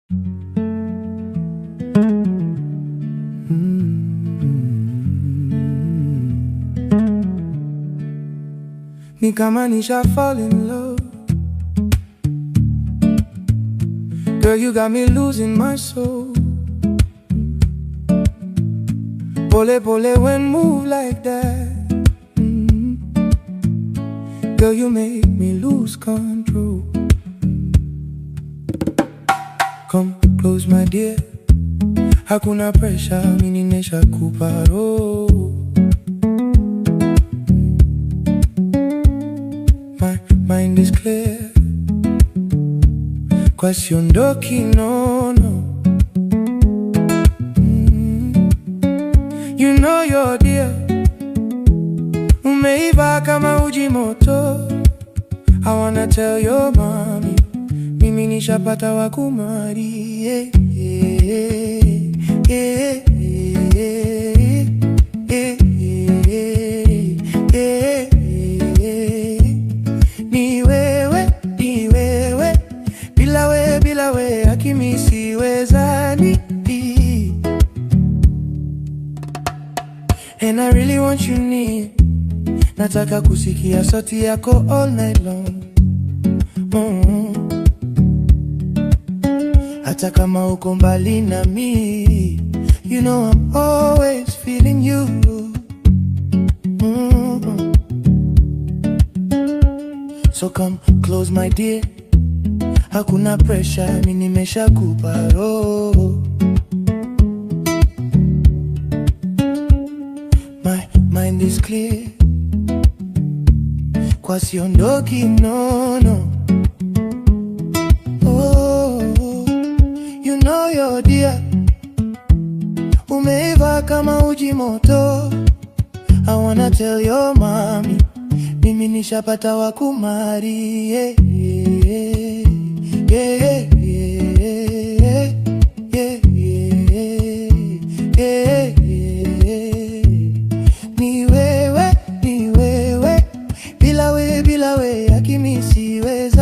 Ni kama nisha fall in love. Girl, you got me losing my soul. Pole pole when move like that. Girl, you make me lose control. Come close my dear, hakuna pressure, mimi nimeshakupa roho. My mind is clear, kwa siondoki nono. You know you're dear, umeiva kama uji moto. I wanna tell your mommy, mimi nishapata wakumari. Yeah, yeah, yeah, yeah, yeah, yeah. Ni wewe, bila we hakimi siwezani. And I really want you near, nataka kusikia sauti yako all night long. Hata kama uko mbali na mi, you know I'm always feeling you. So come close my dear, hakuna pressure, mimi nimeshakupa roho. My mind is clear, kwa siondoki nono. You know you're dear, umeiva kama uji moto. I wanna tell your mommy, mimi nishapata wakumari. Yeah, yeah, yeah, yeah, yeah, yeah, yeah. Ni wewe, bila we hakimi siwezi.